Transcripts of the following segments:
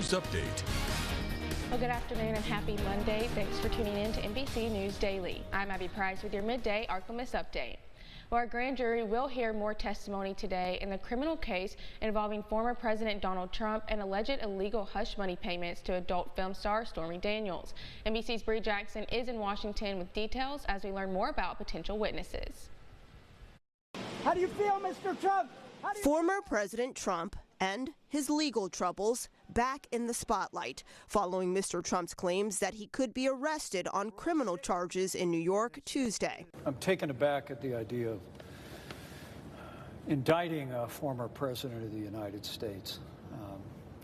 News Update. Well, good afternoon and happy Monday. Thanks for tuning in to NBC News Daily. I'm Abby Price with your Midday Ark-La-Miss update. Well, our grand jury will hear more testimony today in the criminal case involving former President Donald Trump and alleged illegal hush money payments to adult film star Stormy Daniels. NBC's Bree Jackson is in Washington with details as we learn more about potential witnesses. How do you feel, Mr. Trump? Former President Trump and his legal troubles back in the spotlight following Mr. Trump's claims that he could be arrested on criminal charges in New York Tuesday. I'm taken aback at the idea of indicting a former president of the United States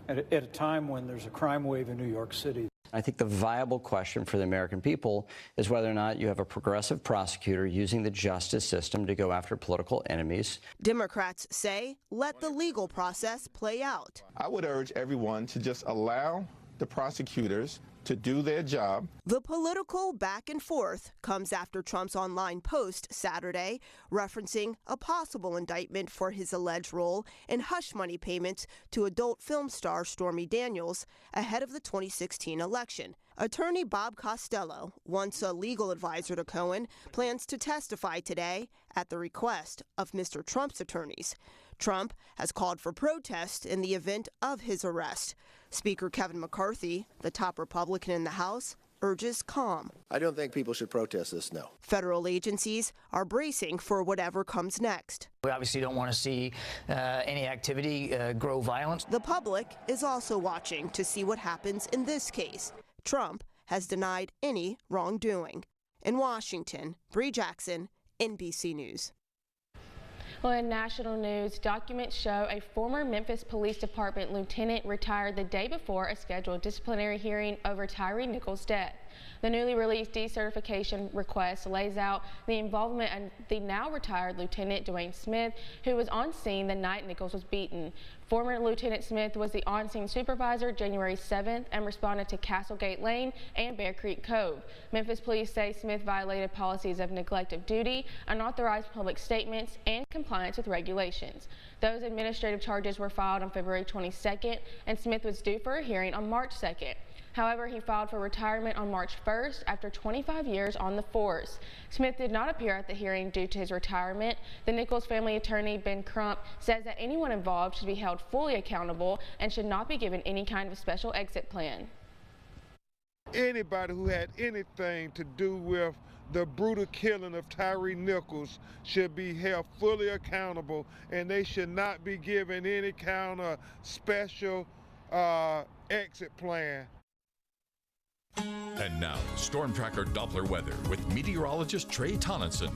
at a time when there's a crime wave in New York City. I think the viable question for the American people is whether or not you have a progressive prosecutor using the justice system to go after political enemies. Democrats say let the legal process play out. I would urge everyone to just allow the prosecutors to do their job. The political back and forth comes after Trump's online post Saturday referencing a possible indictment for his alleged role in hush money payments to adult film star Stormy Daniels ahead of the 2016 election. Attorney Bob Costello, once a legal advisor to Cohen, plans to testify today at the request of Mr. Trump's attorneys. Trump has called for protest in the event of his arrest. Speaker Kevin McCarthy, the top Republican in the House, urges calm. I don't think people should protest this, no. Federal agencies are bracing for whatever comes next. We obviously don't want to see any activity grow violent. The public is also watching to see what happens in this case. Trump has denied any wrongdoing. In Washington, Bree Jackson, NBC News. Well, in national news, documents show a former Memphis Police Department lieutenant retired the day before a scheduled disciplinary hearing over Tyre Nichols' death. The newly released decertification request lays out the involvement of the now retired Lieutenant Dwayne Smith, who was on scene the night Nichols was beaten. Former Lieutenant Smith was the on-scene supervisor January 7th and responded to Castlegate Lane and Bear Creek Cove. Memphis police say Smith violated policies of neglect of duty, unauthorized public statements, and compliance with regulations. Those administrative charges were filed on February 22nd, and Smith was due for a hearing on March 2nd. However, he filed for retirement on March 1st after 25 years on the force. Smith did not appear at the hearing due to his retirement. The Nichols family attorney, Ben Crump, says that anyone involved should be held fully accountable and should not be given any kind of special exit plan. Anybody who had anything to do with the brutal killing of Tyre Nichols should be held fully accountable, and they should not be given any kind of special exit plan. And now, Storm Tracker Doppler weather with meteorologist Trey Tonneson.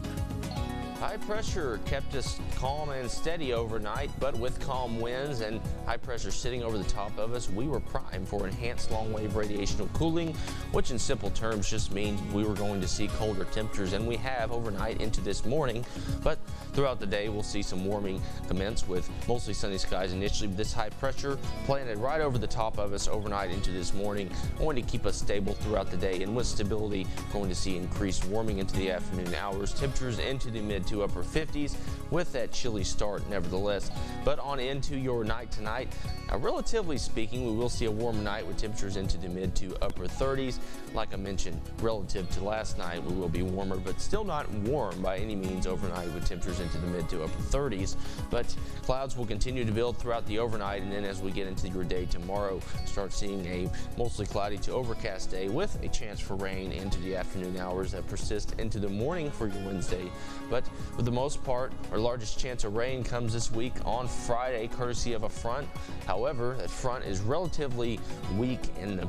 High pressure kept us calm and steady overnight, but with calm winds and high pressure sitting over the top of us, we were primed for enhanced long-wave radiational cooling, which in simple terms just means we were going to see colder temperatures, and we have overnight into this morning. But throughout the day, we'll see some warming commence with mostly sunny skies initially. This high pressure planted right over the top of us overnight into this morning, going to keep us stable throughout the day, and with stability, going to see increased warming into the afternoon hours. Temperatures into the mid to upper 50s with that chilly start nevertheless. But on into your night tonight, relatively speaking, we will see a warm night with temperatures into the mid to upper 30s. Like I mentioned, relative to last night, we will be warmer, but still not warm by any means overnight with temperatures into the mid to upper 30s. But clouds will continue to build throughout the overnight, and then as we get into your day tomorrow, start seeing a mostly cloudy to overcast day with a chance for rain into the afternoon hours that persist into the morning for your Wednesday. But for the most part, our largest chance of rain comes this week on Friday, courtesy of a front. However, that front is relatively weak, and the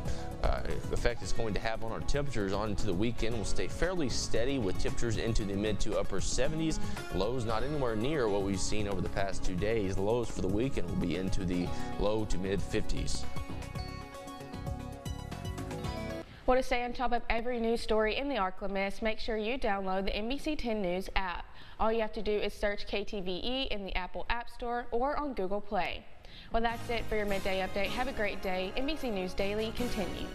effect it's going to have on our temperatures on into the weekend will stay fairly steady with temperatures into the mid to upper 70s. Lows not anywhere near what we've seen over the past 2 days. The lows for the weekend will be into the low to mid 50s. Want to stay on top of every news story in the Ark-La-Miss? Make sure you download the NBC 10 News app. All you have to do is search KTVE in the Apple App Store or on Google Play. Well, that's it for your midday update. Have a great day. NBC News Daily continues.